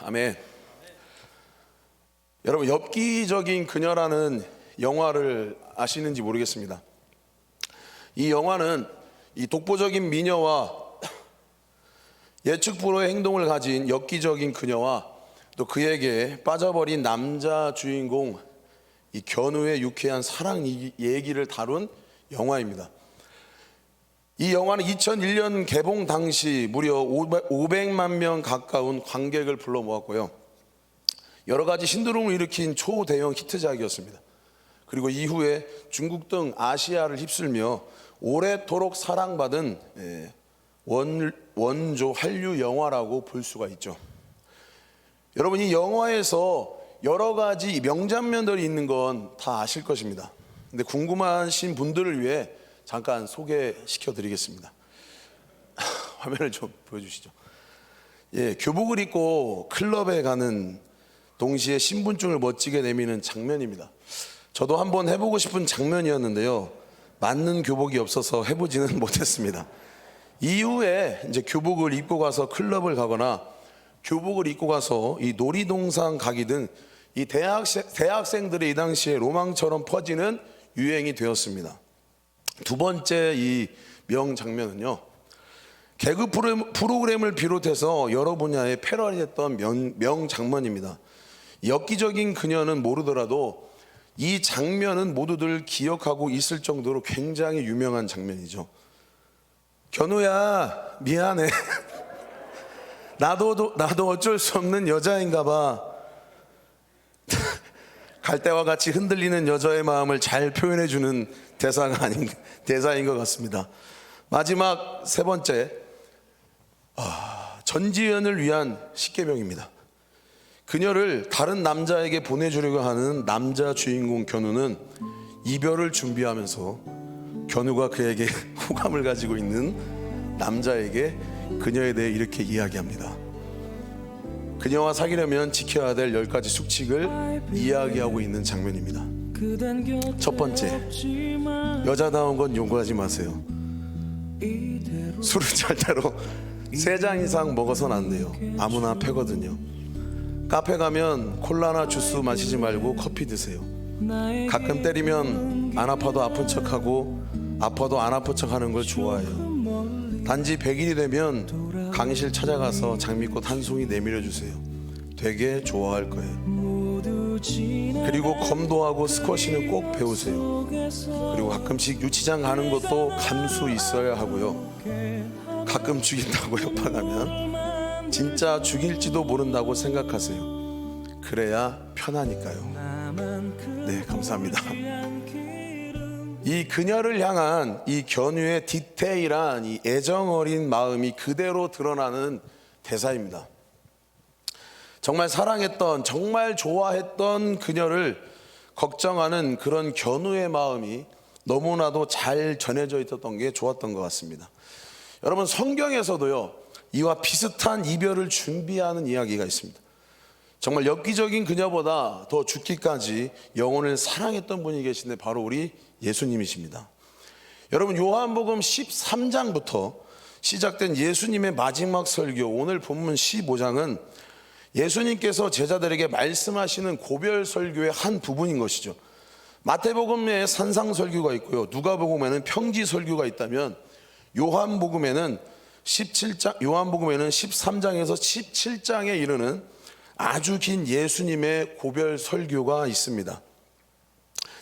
아멘. 여러분, 엽기적인 그녀라는 영화를 아시는지 모르겠습니다. 이 영화는 이 독보적인 미녀와 예측 불허의 행동을 가진 엽기적인 그녀와 또 그에게 빠져버린 남자 주인공 이 견우의 유쾌한 사랑 얘기를 다룬 영화입니다. 이 영화는 2001년 개봉 당시 무려 500만 명 가까운 관객을 불러 모았고요. 여러 가지 신드롬을 일으킨 초대형 히트작이었습니다. 그리고 이후에 중국 등 아시아를 휩쓸며 오래도록 사랑받은 원조 한류 영화라고 볼 수가 있죠. 여러분, 이 영화에서 여러 가지 명장면들이 있는 건 다 아실 것입니다. 근데 궁금하신 분들을 위해 잠깐 소개시켜 드리겠습니다. 화면을 좀 보여주시죠. 교복을 입고 클럽에 가는 동시에 신분증을 멋지게 내미는 장면입니다. 저도 한번 해보고 싶은 장면이었는데요. 맞는 교복이 없어서 해보지는 못했습니다. 이후에 이제 교복을 입고 가서 클럽을 가거나 교복을 입고 가서 이 놀이동산 가기 등 이 대학생들의 이 당시에 로망처럼 퍼지는 유행이 되었습니다. 두 번째 이 명장면은요, 개그 프로그램을 비롯해서 여러 분야에 패러디했던 명장면입니다. 엽기적인 그녀는 모르더라도 이 장면은 모두들 기억하고 있을 정도로 굉장히 유명한 장면이죠. 견우야, 미안해. 나도 어쩔 수 없는 여자인가 봐. 갈대와 같이 흔들리는 여자의 마음을 잘 표현해주는 대사인 것 같습니다. 마지막 세 번째, 전지현을 위한 십계명입니다. 그녀를 다른 남자에게 보내주려고 하는 남자 주인공 견우는 이별을 준비하면서 견우가 그에게 호감을 가지고 있는 남자에게 그녀에 대해 이렇게 이야기합니다. 그녀와 사귀려면 지켜야 될 10가지 수칙을 이야기하고 있는 장면입니다. 첫 번째, 여자다운 건 요구하지 마세요. 술을 절대로 3잔 이상 먹어서는 안 돼요. 아무나 패거든요. 카페 가면 콜라나 주스 마시지 말고 커피 드세요. 가끔 때리면 안 아파도 아픈 척하고 아파도 안 아픈 척하는 걸 좋아해요. 단지 100일이 되면 강의실 찾아가서 장미꽃 한 송이 내밀어 주세요. 되게 좋아할 거예요. 그리고 검도하고 스쿼시는 꼭 배우세요. 그리고 가끔씩 유치장 가는 것도 감수 있어야 하고요. 가끔 죽인다고 협박하면 진짜 죽일지도 모른다고 생각하세요. 그래야 편하니까요. 네, 감사합니다. 이 그녀를 향한 이 견우의 디테일한 이 애정 어린 마음이 그대로 드러나는 대사입니다. 정말 사랑했던, 정말 좋아했던 그녀를 걱정하는 그런 견우의 마음이 너무나도 잘 전해져 있었던 게 좋았던 것 같습니다. 여러분, 성경에서도요, 이와 비슷한 이별을 준비하는 이야기가 있습니다. 정말 엽기적인 그녀보다 더 죽기까지 영혼을 사랑했던 분이 계신데 바로 우리 예수님이십니다. 여러분, 요한복음 13장부터 시작된 예수님의 마지막 설교, 오늘 본문 15장은 예수님께서 제자들에게 말씀하시는 고별 설교의 한 부분인 것이죠. 마태복음에 산상설교가 있고요, 누가복음에는 평지설교가 있다면 요한복음에는 13장에서 17장에 이르는 아주 긴 예수님의 고별 설교가 있습니다.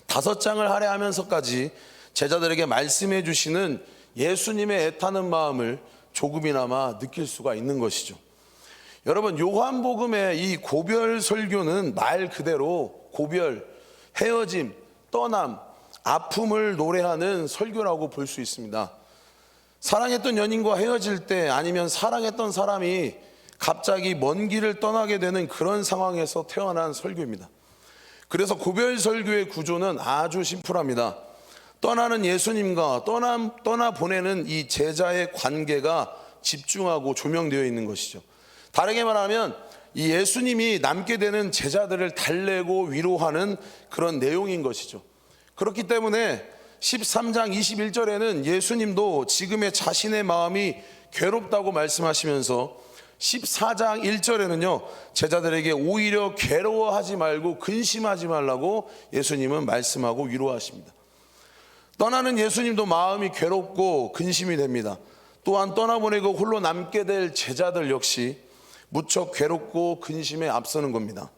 5장을 할애하면서까지 제자들에게 말씀해 주시는 예수님의 애타는 마음을 조금이나마 느낄 수가 있는 것이죠. 여러분, 요한복음의 이 고별 설교는 말 그대로 고별, 헤어짐, 떠남, 아픔을 노래하는 설교라고 볼 수 있습니다. 사랑했던 연인과 헤어질 때, 아니면 사랑했던 사람이 갑자기 먼 길을 떠나게 되는 그런 상황에서 태어난 설교입니다. 그래서 고별 설교의 구조는 아주 심플합니다. 떠나는 예수님과 떠나 보내는 이 제자의 관계가 집중하고 조명되어 있는 것이죠. 다르게 말하면 이 예수님이 남게 되는 제자들을 달래고 위로하는 그런 내용인 것이죠. 그렇기 때문에 13장 21절에는 예수님도 지금의 자신의 마음이 괴롭다고 말씀하시면서 14장 1절에는요 제자들에게 오히려 괴로워하지 말고 근심하지 말라고 예수님은 말씀하고 위로하십니다. 떠나는 예수님도 마음이 괴롭고 근심이 됩니다. 또한 떠나보내고 홀로 남게 될 제자들 역시 무척 괴롭고 근심에 앞서는 겁니다.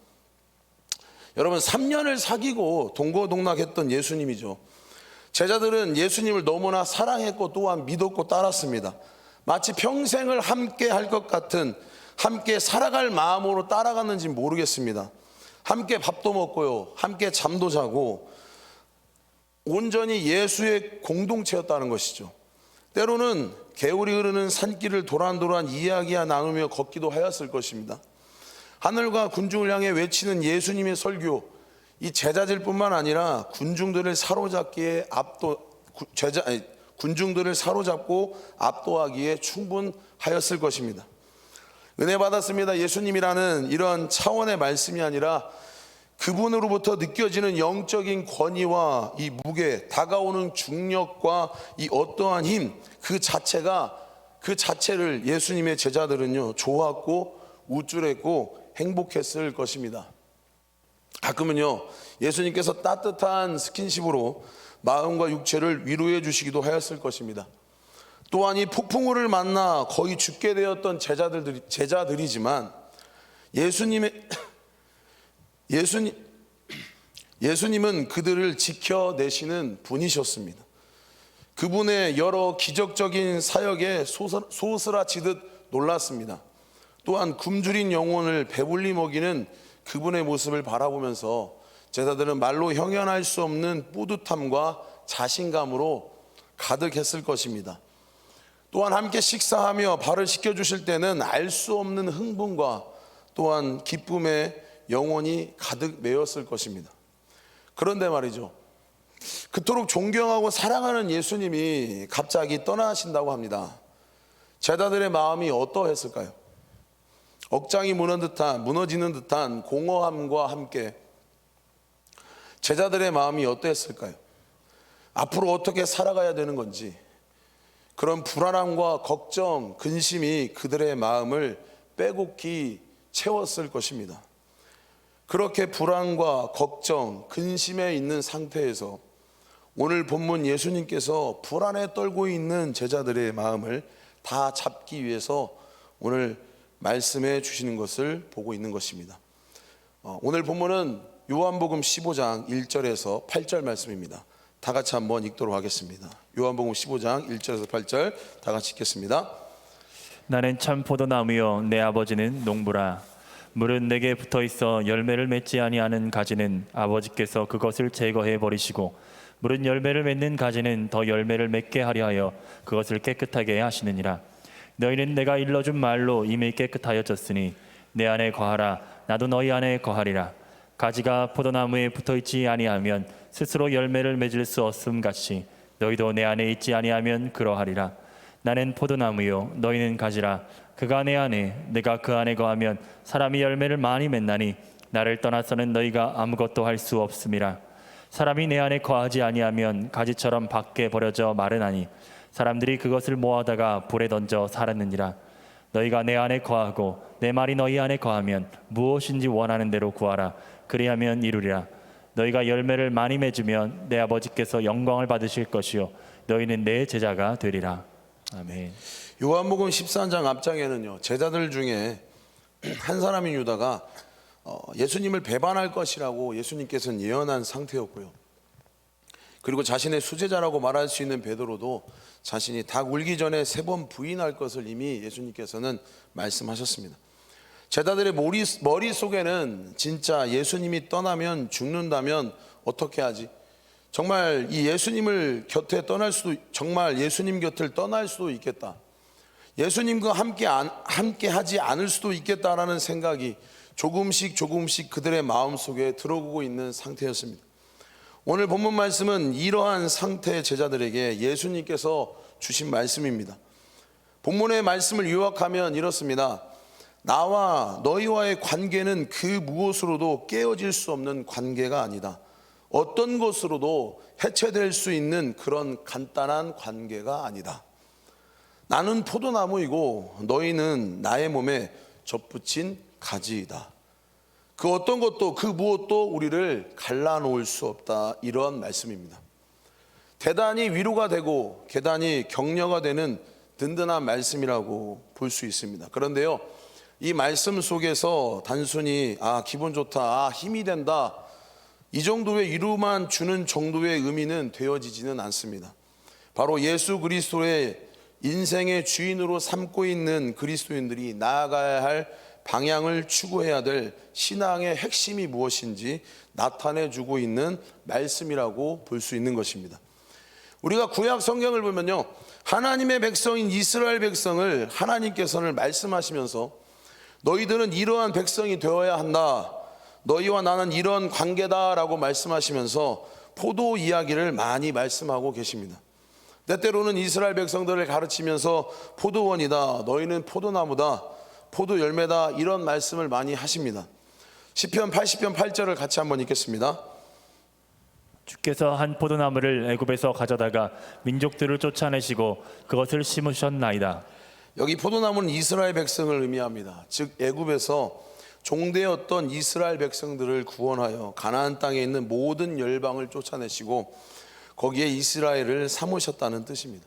여러분 3년을 사귀고 동거동락했던 예수님이죠. 제자들은 예수님을 너무나 사랑했고 또한 믿었고 따랐습니다. 마치 평생을 함께 할 것 같은, 함께 살아갈 마음으로 따라갔는지 모르겠습니다. 함께 밥도 먹고요, 함께 잠도 자고 온전히 예수의 공동체였다는 것이죠. 때로는 개울이 흐르는 산길을 도란도란 이야기야 나누며 걷기도 하였을 것입니다. 하늘과 군중을 향해 외치는 예수님의 설교, 이 제자들뿐만 아니라 군중들을 사로잡고 압도하기에 충분하였을 것입니다. 은혜 받았습니다. 예수님이라는 이런 차원의 말씀이 아니라 그분으로부터 느껴지는 영적인 권위와 이 무게, 다가오는 중력과 이 어떠한 힘, 그 자체를 예수님의 제자들은요 좋았고 우쭐했고 행복했을 것입니다. 가끔은요 예수님께서 따뜻한 스킨십으로 마음과 육체를 위로해 주시기도 하였을 것입니다. 또한 이 폭풍우를 만나 거의 죽게 되었던 제자들이지만 예수님은 그들을 지켜내시는 분이셨습니다. 그분의 여러 기적적인 사역에 소스라치듯 놀랐습니다. 또한 굶주린 영혼을 배불리 먹이는 그분의 모습을 바라보면서 제자들은 말로 형언할 수 없는 뿌듯함과 자신감으로 가득했을 것입니다. 또한 함께 식사하며 발을 씻겨주실 때는 알 수 없는 흥분과 또한 기쁨에 영혼이 가득 메웠을 것입니다. 그런데 말이죠, 그토록 존경하고 사랑하는 예수님이 갑자기 떠나신다고 합니다. 제자들의 마음이 어떠했을까요? 억장이 무너지는 듯한 공허함과 함께 제자들의 마음이 어떠했을까요? 앞으로 어떻게 살아가야 되는 건지 그런 불안함과 걱정, 근심이 그들의 마음을 빼곡히 채웠을 것입니다. 그렇게 불안과 걱정, 근심에 있는 상태에서 오늘 본문 예수님께서 불안에 떨고 있는 제자들의 마음을 다 잡기 위해서 오늘 말씀해 주시는 것을 보고 있는 것입니다. 오늘 본문은 요한복음 15장 1절에서 8절 말씀입니다. 다 같이 한번 읽도록 하겠습니다. 요한복음 15장 1절에서 8절 다 같이 읽겠습니다. 나는 참 포도나무요 내 아버지는 농부라. 물은 내게 붙어있어 열매를 맺지 아니하는 가지는 아버지께서 그것을 제거해 버리시고 물은 열매를 맺는 가지는 더 열매를 맺게 하려 하여 그것을 깨끗하게 하시느니라. 너희는 내가 일러준 말로 이미 깨끗하여졌으니 내 안에 거하라. 나도 너희 안에 거하리라. 가지가 포도나무에 붙어있지 아니하면 스스로 열매를 맺을 수 없음 같이 너희도 내 안에 있지 아니하면 그러하리라. 나는 포도나무요 너희는 가지라. 그가 내 안에 내가 그 안에 거하면 사람이 열매를 많이 맺나니 나를 떠나서는 너희가 아무것도 할 수 없음이라. 사람이 내 안에 거하지 아니하면 가지처럼 밖에 버려져 마르나니 사람들이 그것을 모아다가 불에 던져 살았느니라. 너희가 내 안에 거하고 내 말이 너희 안에 거하면 무엇인지 원하는 대로 구하라. 그리하면 이루리라. 너희가 열매를 많이 맺으면 내 아버지께서 영광을 받으실 것이요 너희는 내 제자가 되리라. 아멘. 요한복음 13장 앞장에는요 제자들 중에 한 사람인 유다가 예수님을 배반할 것이라고 예수님께서는 예언한 상태였고요. 그리고 자신의 수제자라고 말할 수 있는 베드로도 자신이 닭 울기 전에 3번 부인할 것을 이미 예수님께서는 말씀하셨습니다. 제자들의 머릿속에는 진짜 예수님이 떠나면 죽는다면 어떻게 하지? 정말 이 예수님을 곁에 정말 예수님 곁을 떠날 수도 있겠다. 예수님과 함께 하지 않을 수도 있겠다라는 생각이 조금씩 그들의 마음속에 들어오고 있는 상태였습니다. 오늘 본문 말씀은 이러한 상태의 제자들에게 예수님께서 주신 말씀입니다. 본문의 말씀을 요약하면 이렇습니다. 나와 너희와의 관계는 그 무엇으로도 깨어질 수 없는 관계가 아니다. 어떤 것으로도 해체될 수 있는 그런 간단한 관계가 아니다. 나는 포도나무이고 너희는 나의 몸에 접붙인 가지이다. 그 어떤 것도 그 무엇도 우리를 갈라놓을 수 없다. 이러한 말씀입니다. 대단히 위로가 되고 대단히 격려가 되는 든든한 말씀이라고 볼 수 있습니다. 그런데요, 이 말씀 속에서 단순히 기분 좋다, 힘이 된다, 이 정도의 위로만 주는 정도의 의미는 되어지지는 않습니다. 바로 예수 그리스도의 인생의 주인으로 삼고 있는 그리스도인들이 나아가야 할 방향을 추구해야 될 신앙의 핵심이 무엇인지 나타내주고 있는 말씀이라고 볼 수 있는 것입니다. 우리가 구약 성경을 보면요, 하나님의 백성인 이스라엘 백성을 하나님께서는 말씀하시면서 너희들은 이러한 백성이 되어야 한다, 너희와 나는 이런 관계다라고 말씀하시면서 포도 이야기를 많이 말씀하고 계십니다. 때때로는 이스라엘 백성들을 가르치면서 포도원이다, 너희는 포도나무다, 포도 열매다, 이런 말씀을 많이 하십니다. 시편 80편 8절을 같이 한번 읽겠습니다. 주께서 한 포도나무를 애굽에서 가져다가 민족들을 쫓아내시고 그것을 심으셨나이다. 여기 포도나무는 이스라엘 백성을 의미합니다. 즉 애굽에서 종되었던 이스라엘 백성들을 구원하여 가나안 땅에 있는 모든 열방을 쫓아내시고 거기에 이스라엘을 삼으셨다는 뜻입니다.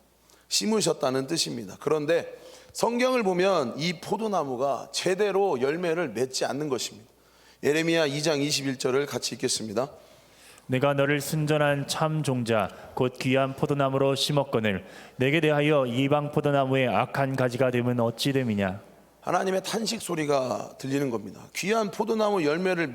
심으셨다는 뜻입니다. 그런데 성경을 보면 이 포도나무가 제대로 열매를 맺지 않는 것입니다. 예레미야 2장 21절을 같이 읽겠습니다. 내가 너를 순전한 참 종자 곧 귀한 포도나무로 심었거늘 내게 대하여 이방 포도나무의 악한 가지가 되면 어찌 됨이냐. 하나님의 탄식 소리가 들리는 겁니다. 귀한 포도나무 열매를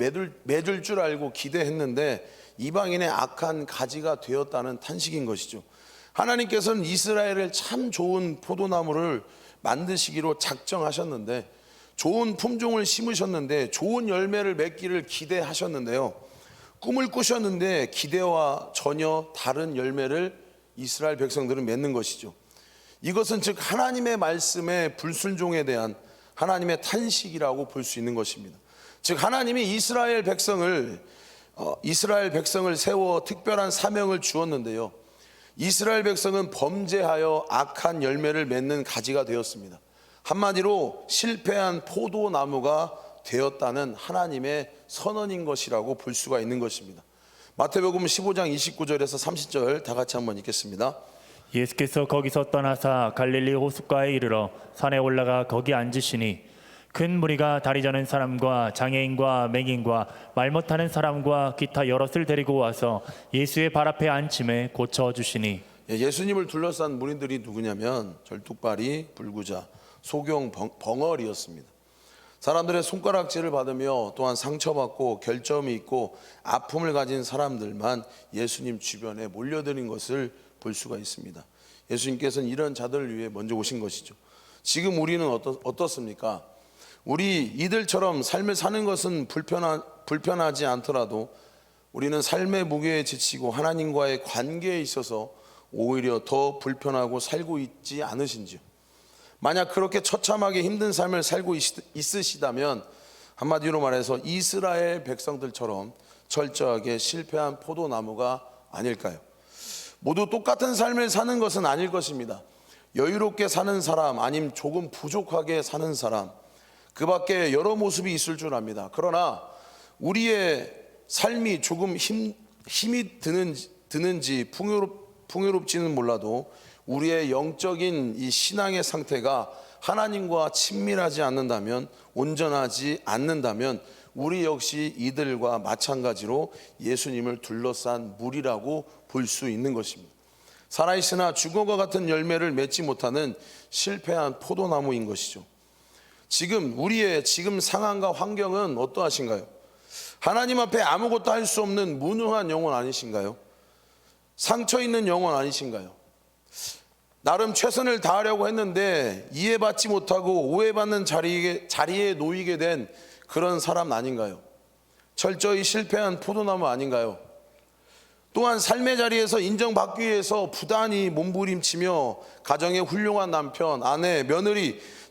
맺을 줄 알고 기대했는데 이방인의 악한 가지가 되었다는 탄식인 것이죠. 하나님께서는 이스라엘을 참 좋은 포도나무를 만드시기로 작정하셨는데, 좋은 품종을 심으셨는데, 좋은 열매를 맺기를 기대하셨는데요, 꿈을 꾸셨는데 기대와 전혀 다른 열매를 이스라엘 백성들은 맺는 것이죠. 이것은 즉 하나님의 말씀의 불순종에 대한 하나님의 탄식이라고 볼 수 있는 것입니다. 즉 하나님이 이스라엘 백성을 세워 특별한 사명을 주었는데요, 이스라엘 백성은 범죄하여 악한 열매를 맺는 가지가 되었습니다. 한마디로 실패한 포도나무가 되었다는 하나님의 선언인 것이라고 볼 수가 있는 것입니다. 마태복음 15장 29절에서 30절 다 같이 한번 읽겠습니다. 예수께서 거기서 떠나사 갈릴리 호숫가에 이르러 산에 올라가 거기 앉으시니 큰 무리가 다리 저는 사람과 장애인과 맹인과 말 못하는 사람과 기타 여럿을 데리고 와서 예수의 발 앞에 앉힘에 고쳐주시니. 예수님을 둘러싼 무리들이 누구냐면 절뚝발이, 불구자, 소경, 벙어리였습니다. 사람들의 손가락질을 받으며 또한 상처받고 결점이 있고 아픔을 가진 사람들만 예수님 주변에 몰려드는 것을 볼 수가 있습니다. 예수님께서는 이런 자들을 위해 먼저 오신 것이죠. 지금 우리는 어떻습니까? 우리 이들처럼 삶을 사는 것은 불편하지 않더라도 우리는 삶의 무게에 지치고 하나님과의 관계에 있어서 오히려 더 불편하고 살고 있지 않으신지요? 만약 그렇게 처참하게 힘든 삶을 살고 있으시다면 한마디로 말해서 이스라엘 백성들처럼 철저하게 실패한 포도나무가 아닐까요? 모두 똑같은 삶을 사는 것은 아닐 것입니다. 여유롭게 사는 사람, 아니면 조금 부족하게 사는 사람, 그 밖에 여러 모습이 있을 줄 압니다. 그러나 우리의 삶이 조금 힘이 드는지 풍요롭지는 몰라도 우리의 영적인 이 신앙의 상태가 하나님과 친밀하지 않는다면, 온전하지 않는다면 우리 역시 이들과 마찬가지로 예수님을 둘러싼 무리라고 볼 수 있는 것입니다. 살아있으나 죽어과 같은 열매를 맺지 못하는 실패한 포도나무인 것이죠. 지금 우리의 상황과 환경은 어떠하신가요? 하나님 앞에 아무것도 할 수 없는 무능한 영혼 아니신가요? 상처 있는 영혼 아니신가요? 나름 최선을 다하려고 했는데 이해받지 못하고 오해받는 자리에 놓이게 된 그런 사람 아닌가요? 철저히 실패한 포도나무 아닌가요? 또한 삶의 자리에서 인정받기 위해서 부단히 몸부림치며 가정의 훌륭한 남편, 아내,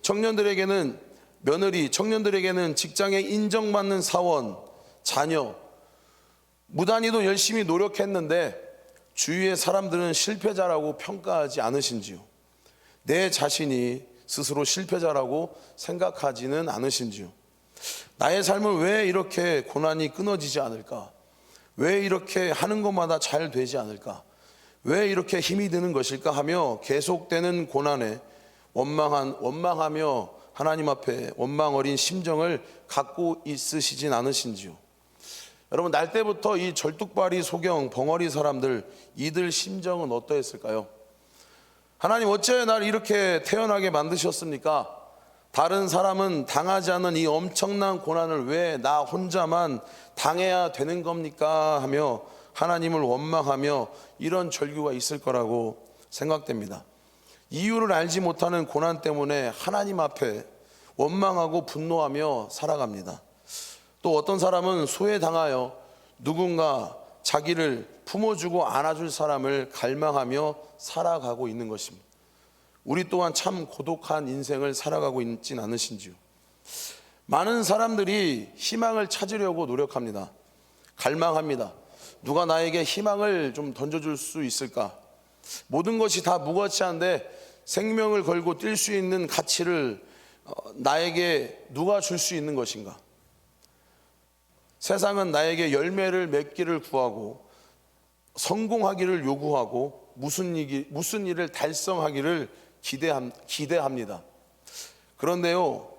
청년들에게는 직장에 인정받는 사원, 자녀, 무단히도 열심히 노력했는데 주위의 사람들은 실패자라고 평가하지 않으신지요? 내 자신이 스스로 실패자라고 생각하지는 않으신지요? 나의 삶은 왜 이렇게 고난이 끊어지지 않을까? 왜 이렇게 하는 것마다 잘 되지 않을까? 왜 이렇게 힘이 드는 것일까 하며 계속되는 고난에 원망하며 하나님 앞에 원망 어린 심정을 갖고 있으시진 않으신지요? 여러분, 날 때부터 이 절뚝발이 소경 벙어리 사람들, 이들 심정은 어떠했을까요? 하나님, 어째 날 이렇게 태어나게 만드셨습니까? 다른 사람은 당하지 않는 이 엄청난 고난을 왜 나 혼자만 당해야 되는 겁니까? 하며 하나님을 원망하며 이런 절규가 있을 거라고 생각됩니다. 이유를 알지 못하는 고난 때문에 하나님 앞에 원망하고 분노하며 살아갑니다. 또 어떤 사람은 소외당하여 누군가 자기를 품어주고 안아줄 사람을 갈망하며 살아가고 있는 것입니다. 우리 또한 참 고독한 인생을 살아가고 있진 않으신지요? 많은 사람들이 희망을 찾으려고 노력합니다. 갈망합니다. 누가 나에게 희망을 좀 던져줄 수 있을까? 모든 것이 다 무거치한데 생명을 걸고 뛸 수 있는 가치를 나에게 누가 줄 수 있는 것인가? 세상은 나에게 열매를 맺기를 구하고 성공하기를 요구하고 무슨 일을 달성하기를 기대합니다. 그런데요,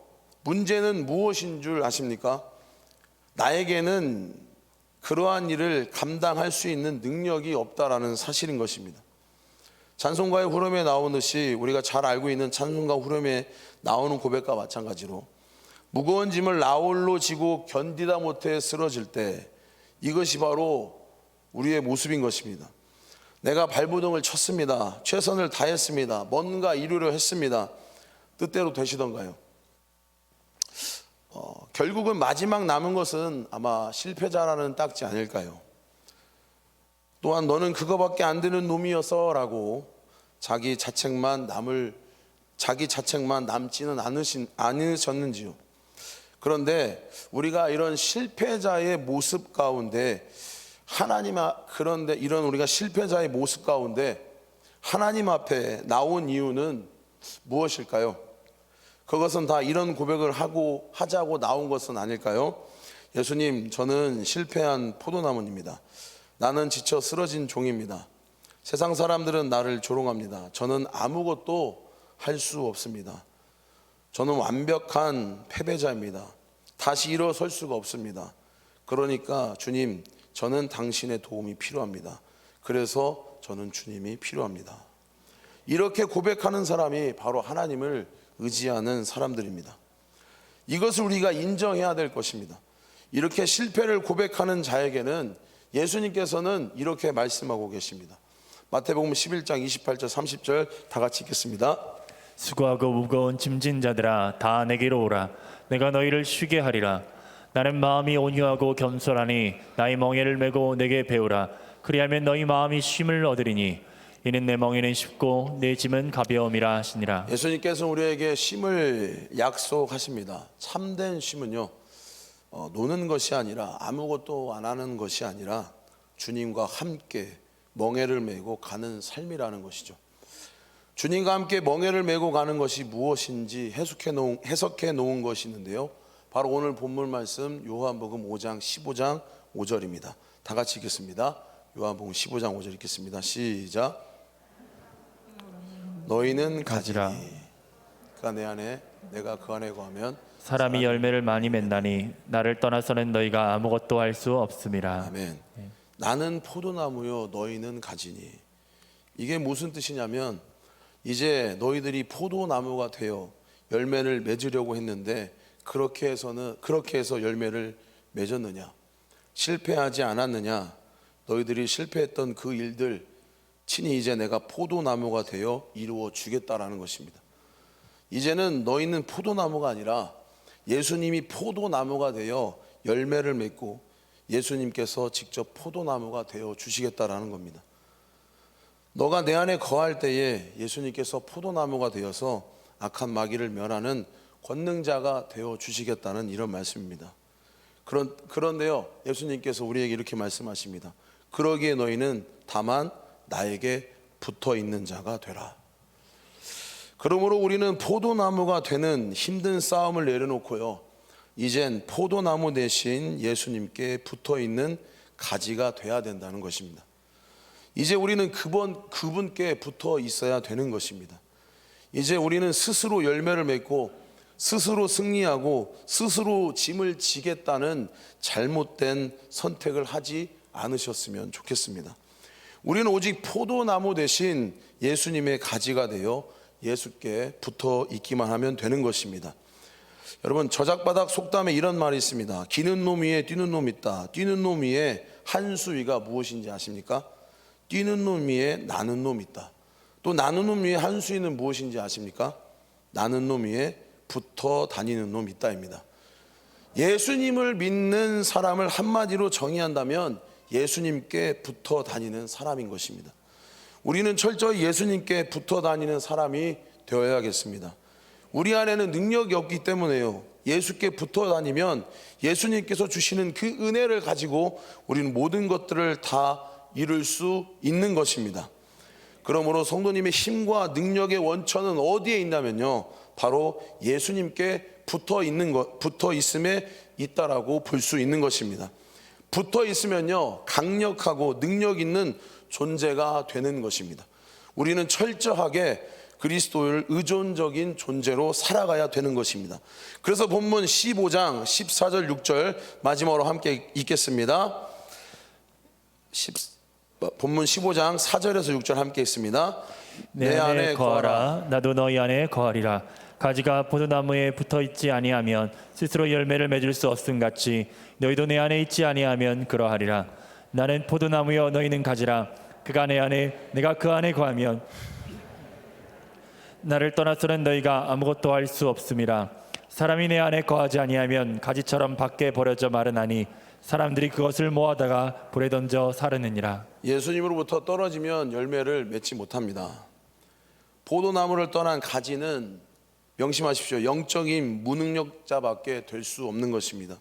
문제는 무엇인 줄 아십니까? 나에게는 그러한 일을 감당할 수 있는 능력이 없다라는 사실인 것입니다. 찬송가의 후렴에 나오듯이 우리가 잘 알고 있는 찬송가 후렴에 나오는 고백과 마찬가지로 무거운 짐을 나홀로 지고 견디다 못해 쓰러질 때 이것이 바로 우리의 모습인 것입니다. 내가 발버둥을 쳤습니다. 최선을 다했습니다. 뭔가 이루려 했습니다. 뜻대로 되시던가요? 결국은 마지막 남은 것은 아마 실패자라는 딱지 아닐까요? 또한 너는 그거밖에 안 되는 놈이어서 라고 자기 자책만 남지는 않으셨는지요? 그런데 우리가 이런 실패자의 모습 가운데 그런데 이런 우리가 실패자의 모습 가운데 하나님 앞에 나온 이유는 무엇일까요? 그것은 다 이런 고백을 하자고 나온 것은 아닐까요? 예수님, 저는 실패한 포도나무입니다. 나는 지쳐 쓰러진 종입니다. 세상 사람들은 나를 조롱합니다. 저는 아무것도 할 수 없습니다. 저는 완벽한 패배자입니다. 다시 일어설 수가 없습니다. 그러니까 주님, 저는 당신의 도움이 필요합니다. 그래서 저는 주님이 필요합니다. 이렇게 고백하는 사람이 바로 하나님을 의지하는 사람들입니다. 이것을 우리가 인정해야 될 것입니다. 이렇게 실패를 고백하는 자에게는 예수님께서는 이렇게 말씀하고 계십니다. 마태복음 11장 28절 30절 다 같이 읽겠습니다. 수고하고 무거운 짐진 자들아 다 내게로 오라. 내가 너희를 쉬게 하리라. 나는 마음이 온유하고 겸손하니 나의 멍에를 메고 내게 배우라. 그리하면 너희 마음이 쉼을 얻으리니 이는 내 멍에는 쉽고 내 짐은 가벼움이라 하시니라. 예수님께서 우리에게 쉼을 약속하십니다. 참된 쉼은요, 노는 것이 아니라 아무것도 안 하는 것이 아니라 주님과 함께 멍에를 메고 가는 삶이라는 것이죠. 주님과 함께 멍에를 메고 가는 것이 무엇인지 해석해 놓은 것이 있는데요, 바로 오늘 본문 말씀 요한복음 5장 15장 5절입니다. 다 같이 읽겠습니다. 요한복음 15장 5절 읽겠습니다. 시작. 너희는 가지라. 그가 내 안에 내가 그 안에 거하면 사람이 열매를 많이 맺나니 나를 떠나서는 너희가 아무것도 할 수 없음이라. 아멘. 나는 포도나무요 너희는 가지니. 이게 무슨 뜻이냐면 이제 너희들이 포도나무가 되어 열매를 맺으려고 했는데 그렇게 해서 열매를 맺었느냐? 실패하지 않았느냐? 너희들이 실패했던 그 일들 친히 이제 내가 포도나무가 되어 이루어 주겠다라는 것입니다. 이제는 너희는 포도나무가 아니라 예수님이 포도나무가 되어 열매를 맺고 예수님께서 직접 포도나무가 되어 주시겠다라는 겁니다. 너가 내 안에 거할 때에 예수님께서 포도나무가 되어서 악한 마귀를 멸하는 권능자가 되어 주시겠다는 이런 말씀입니다. 그런데요, 예수님께서 우리에게 이렇게 말씀하십니다. 그러기에 너희는 다만 나에게 붙어 있는 자가 되라. 그러므로 우리는 포도나무가 되는 힘든 싸움을 내려놓고요, 이젠 포도나무 대신 예수님께 붙어있는 가지가 돼야 된다는 것입니다. 이제 우리는 그분께 붙어 있어야 되는 것입니다. 이제 우리는 스스로 열매를 맺고 스스로 승리하고 스스로 짐을 지겠다는 잘못된 선택을 하지 않으셨으면 좋겠습니다. 우리는 오직 포도나무 대신 예수님의 가지가 되어 예수께 붙어 있기만 하면 되는 것입니다. 여러분, 저작바닥 속담에 이런 말이 있습니다. 기는 놈 위에 뛰는 놈 있다. 뛰는 놈 위에 한 수위가 무엇인지 아십니까? 뛰는 놈 위에 나는 놈 있다. 또 나는 놈 위에 한 수위는 무엇인지 아십니까? 나는 놈 위에 붙어 다니는 놈 있다입니다. 예수님을 믿는 사람을 한마디로 정의한다면 예수님께 붙어 다니는 사람인 것입니다. 우리는 철저히 예수님께 붙어 다니는 사람이 되어야겠습니다. 우리 안에는 능력이 없기 때문에요, 예수께 붙어 다니면 예수님께서 주시는 그 은혜를 가지고 우리는 모든 것들을 다 이룰 수 있는 것입니다. 그러므로 성도님의 힘과 능력의 원천은 어디에 있냐면요, 바로 예수님께 붙어 있음에 있다라고 볼 수 있는 것입니다. 붙어 있으면요, 강력하고 능력 있는 존재가 되는 것입니다. 우리는 철저하게 그리스도를 의존적인 존재로 살아가야 되는 것입니다. 그래서 본문 15장 14절 6절 마지막으로 함께 읽겠습니다. 본문 15장 4절에서 6절 함께 읽습니다. 내 안에 거하라. 나도 너희 안에 거하리라. 가지가 포도나무에 붙어 있지 아니하면 스스로 열매를 맺을 수 없음 같이 너희도 내 안에 있지 아니하면 그러하리라. 나는 포도나무여 너희는 가지라. 그가 내 안에 내가 그 안에 거하면 나를 떠나서는 너희가 아무것도 할 수 없음이라. 사람이 내 안에 거하지 아니하면 가지처럼 밖에 버려져 마르나니 사람들이 그것을 모아다가 불에 던져 사르느니라. 예수님으로부터 떨어지면 열매를 맺지 못합니다. 포도나무를 떠난 가지는 명심하십시오, 영적인 무능력자밖에 될 수 없는 것입니다.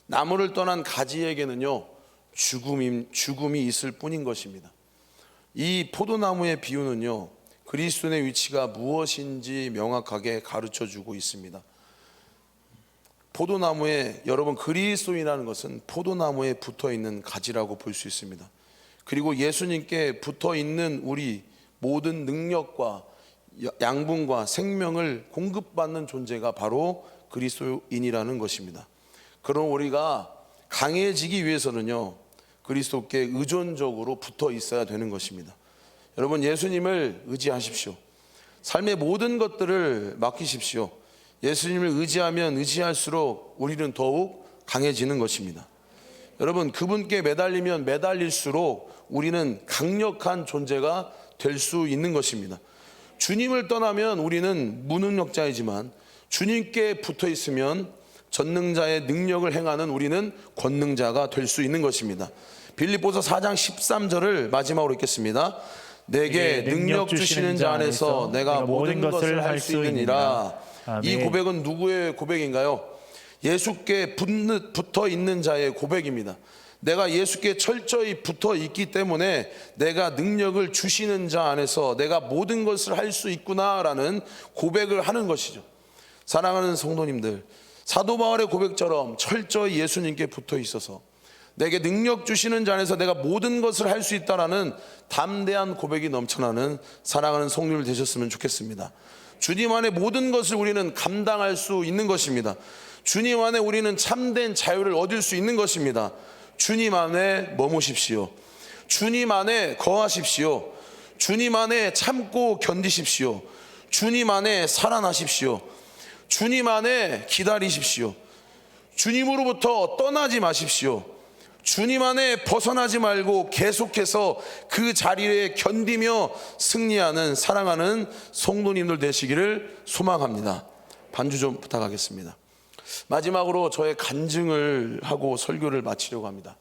나무를 떠난 가지에게는요, 죽음이 있을 뿐인 것입니다. 이 포도나무의 비유는요, 그리스도의 위치가 무엇인지 명확하게 가르쳐 주고 있습니다. 포도나무에, 여러분, 그리스도인이라는 것은 포도나무에 붙어 있는 가지라고 볼 수 있습니다. 그리고 예수님께 붙어 있는 우리 모든 능력과 양분과 생명을 공급받는 존재가 바로 그리스도인이라는 것입니다. 그럼 우리가 강해지기 위해서는요, 그리스도께 의존적으로 붙어 있어야 되는 것입니다. 여러분, 예수님을 의지하십시오. 삶의 모든 것들을 맡기십시오. 예수님을 의지하면 의지할수록 우리는 더욱 강해지는 것입니다. 여러분, 그분께 매달리면 매달릴수록 우리는 강력한 존재가 될 수 있는 것입니다. 주님을 떠나면 우리는 무능력자이지만 주님께 붙어 있으면 전능자의 능력을 행하는 우리는 권능자가 될 수 있는 것입니다. 빌립보서 4장 13절을 마지막으로 읽겠습니다. 내게 능력 주시는 자 안에서 내가 모든 것을 할 수 있느니라. 이 고백은 누구의 고백인가요? 예수께 붙어 있는 자의 고백입니다. 내가 예수께 철저히 붙어 있기 때문에 내가 능력을 주시는 자 안에서 내가 모든 것을 할 수 있구나라는 고백을 하는 것이죠. 사랑하는 성도님들, 사도 바울의 고백처럼 철저히 예수님께 붙어 있어서 내게 능력 주시는 자 안에서 내가 모든 것을 할 수 있다라는 담대한 고백이 넘쳐나는 사랑하는 성도님들 되셨으면 좋겠습니다. 주님 안에 모든 것을 우리는 감당할 수 있는 것입니다. 주님 안에 우리는 참된 자유를 얻을 수 있는 것입니다. 주님 안에 머무십시오. 주님 안에 거하십시오. 주님 안에 참고 견디십시오. 주님 안에 살아나십시오. 주님 안에 기다리십시오. 주님으로부터 떠나지 마십시오. 주님 안에 벗어나지 말고 계속해서 그 자리에 견디며 승리하는 사랑하는 성도님들 되시기를 소망합니다. 반주 좀 부탁하겠습니다. 마지막으로 저의 간증을 하고 설교를 마치려고 합니다.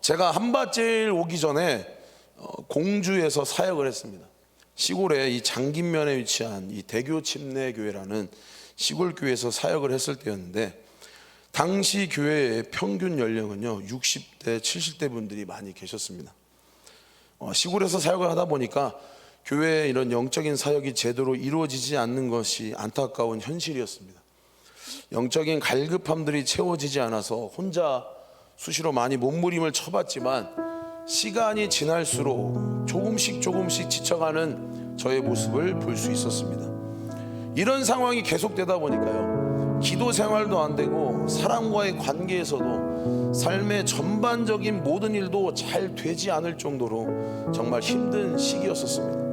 제가 한밭제일 오기 전에 공주에서 사역을 했습니다. 시골에 이 장긴면에 위치한 이 대교 침례교회라는 시골 교회에서 사역을 했을 때였는데, 당시 교회의 평균 연령은요 60대 70대 분들이 많이 계셨습니다. 시골에서 사역을 하다 보니까 교회의 이런 영적인 사역이 제대로 이루어지지 않는 것이 안타까운 현실이었습니다. 영적인 갈급함들이 채워지지 않아서 혼자 수시로 많이 몸부림을 쳐봤지만 시간이 지날수록 조금씩 지쳐가는 저의 모습을 볼 수 있었습니다. 이런 상황이 계속되다 보니까요, 기도 생활도 안 되고 사람과의 관계에서도 삶의 전반적인 모든 일도 잘 되지 않을 정도로 정말 힘든 시기였었습니다.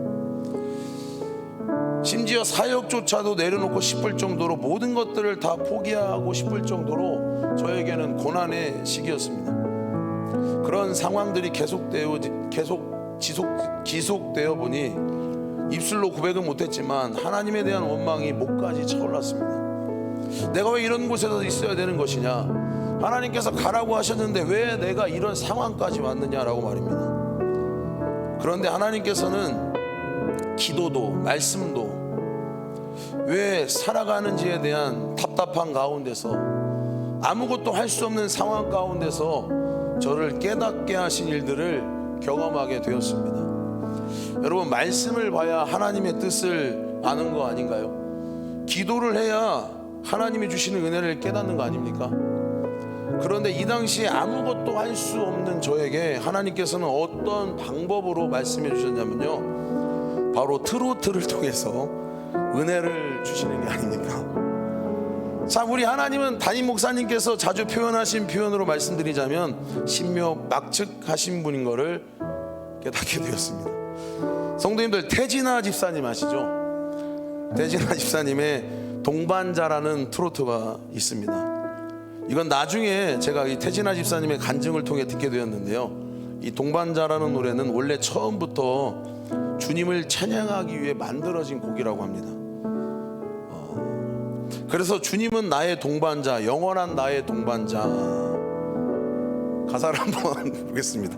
심지어 사역조차도 내려놓고 싶을 정도로 모든 것들을 다 포기하고 싶을 정도로 저에게는 고난의 시기였습니다. 그런 상황들이 지속되어 보니 입술로 고백은 못했지만 하나님에 대한 원망이 목까지 차올랐습니다. 내가 왜 이런 곳에서 있어야 되는 것이냐, 하나님께서 가라고 하셨는데 왜 내가 이런 상황까지 왔느냐라고 말입니다. 그런데 하나님께서는 기도도 말씀도 왜 살아가는지에 대한 답답한 가운데서, 아무것도 할 수 없는 상황 가운데서 저를 깨닫게 하신 일들을 경험하게 되었습니다. 여러분, 말씀을 봐야 하나님의 뜻을 아는 거 아닌가요? 기도를 해야 하나님이 주시는 은혜를 깨닫는 거 아닙니까? 그런데 이 당시에 아무것도 할 수 없는 저에게 하나님께서는 어떤 방법으로 말씀해 주셨냐면요, 바로 트로트를 통해서 은혜를 주시는 게 아닙니까? 자, 우리 하나님은 담임 목사님께서 자주 표현하신 표현으로 말씀드리자면 신묘막측하신 분인 것을 깨닫게 되었습니다. 성도님들, 태진아 집사님 아시죠? 태진아 집사님의 동반자라는 트로트가 있습니다. 이건 나중에 제가 이 태진아 집사님의 간증을 통해 듣게 되었는데요, 이 동반자라는 노래는 원래 처음부터 주님을 찬양하기 위해 만들어진 곡이라고 합니다. 그래서 주님은 나의 동반자, 영원한 나의 동반자, 가사를 한번 보겠습니다.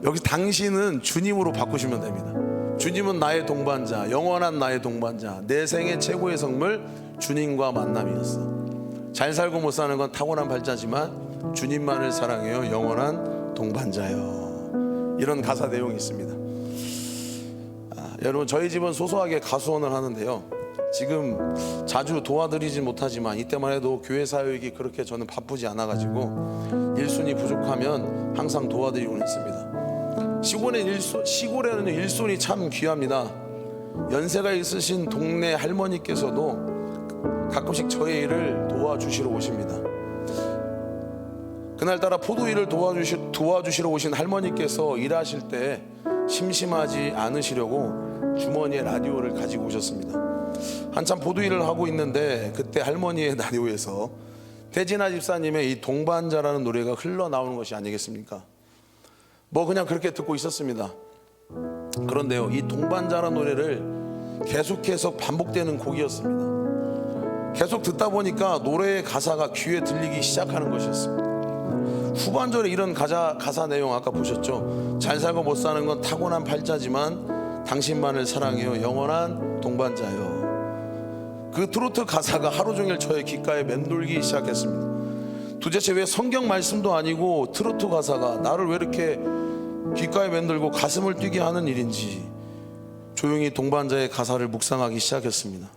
여기 당신은 주님으로 바꾸시면 됩니다. 주님은 나의 동반자, 영원한 나의 동반자, 내 생의 최고의 선물 주님과 만남이었어. 잘 살고 못 사는 건 타고난 발자지만 주님만을 사랑해요, 영원한 동반자요. 이런 가사 내용이 있습니다. 여러분, 저희 집은 소소하게 가수원을 하는데요, 지금 자주 도와드리진 못하지만 이때만 해도 교회 사역이 그렇게 저는 바쁘지 않아가지고 일손이 부족하면 항상 도와드리곤 했습니다. 시골에는 일손이 참 귀합니다. 연세가 있으신 동네 할머니께서도 가끔씩 저의 일을 도와주시러 오십니다. 그날따라 포도 일을 도와주시러 오신 할머니께서 일하실 때 심심하지 않으시려고 주머니에 라디오를 가지고 오셨습니다. 한참 포도 일을 하고 있는데 그때 할머니의 라디오에서 태진아 집사님의 이 동반자라는 노래가 흘러나오는 것이 아니겠습니까? 뭐 그냥 그렇게 듣고 있었습니다. 그런데요, 이 동반자라는 노래를 계속해서 반복되는 곡이었습니다. 계속 듣다 보니까 노래의 가사가 귀에 들리기 시작하는 것이었습니다. 후반절에 이런 가사 내용 아까 보셨죠? 잘 살고 못 사는 건 타고난 팔자지만 당신만을 사랑해요, 영원한 동반자요. 그 트로트 가사가 하루 종일 저의 귓가에 맴돌기 시작했습니다. 도대체 왜 성경 말씀도 아니고 트로트 가사가 나를 왜 이렇게 귓가에 맴돌고 가슴을 뛰게 하는 일인지 조용히 동반자의 가사를 묵상하기 시작했습니다.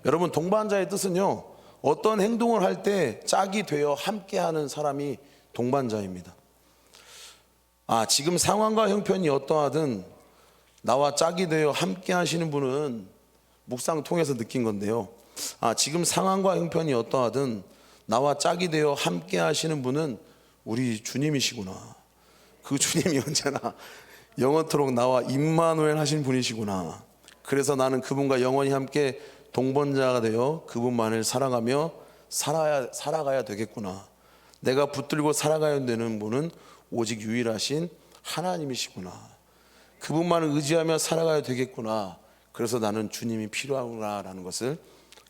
여러분, 동반자의 뜻은요, 어떤 행동을 할 때 짝이 되어 함께하는 사람이 동반자입니다. 지금 상황과 형편이 어떠하든 나와 짝이 되어 함께하시는 분은 묵상 통해서 느낀 건데요, 지금 상황과 형편이 어떠하든 나와 짝이 되어 함께하시는 분은 우리 주님이시구나. 그 주님이 언제나 영원토록 나와 임마누엘 하신 분이시구나. 그래서 나는 그분과 영원히 함께 동반자가 되어 그분만을 사랑하며 살아가야 되겠구나. 내가 붙들고 살아가야 되는 분은 오직 유일하신 하나님이시구나. 그분만을 의지하며 살아가야 되겠구나. 그래서 나는 주님이 필요하구나라는 것을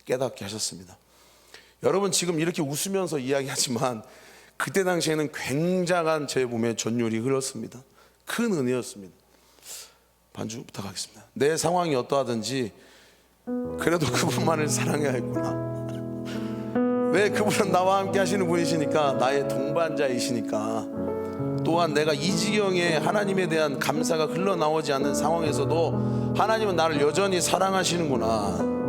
깨닫게 하셨습니다. 여러분, 지금 이렇게 웃으면서 이야기하지만 그때 당시에는 굉장한 제 몸에 전율이 흘렀습니다. 큰 은혜였습니다. 반주 부탁하겠습니다. 내 상황이 어떠하든지 그래도 그분만을 사랑해야 했구나. 왜? 그분은 나와 함께 하시는 분이시니까, 나의 동반자이시니까 또한 내가 이 지경에 하나님에 대한 감사가 흘러나오지 않는 상황에서도 하나님은 나를 여전히 사랑하시는구나.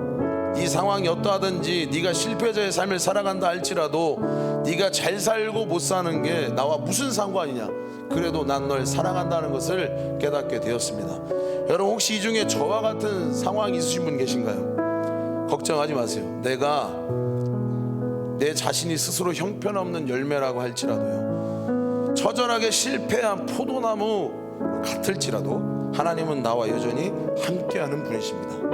이 상황이 어떠하든지 네가 실패자의 삶을 살아간다 할지라도 네가 잘 살고 못 사는 게 나와 무슨 상관이냐, 그래도 난 널 사랑한다는 것을 깨닫게 되었습니다. 여러분, 혹시 이 중에 저와 같은 상황이 있으신 분 계신가요? 걱정하지 마세요. 내가 내 자신이 스스로 형편없는 열매라고 할지라도요, 처절하게 실패한 포도나무 같을지라도 하나님은 나와 여전히 함께하는 분이십니다.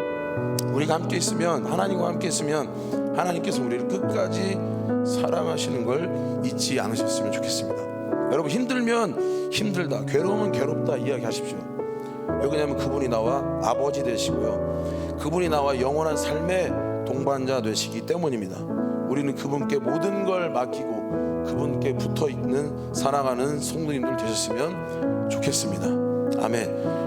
우리가 함께 있으면, 하나님과 함께 있으면 하나님께서 우리를 끝까지 사랑하시는 걸 잊지 않으셨으면 좋겠습니다. 여러분, 힘들면 힘들다, 괴로우면 괴롭다 이야기하십시오. 왜 그러냐면 그분이 나와 아버지 되시고요, 그분이 나와 영원한 삶의 동반자 되시기 때문입니다. 우리는 그분께 모든 걸 맡기고 그분께 붙어있는 사랑하는 성도님들 되셨으면 좋겠습니다. 아멘.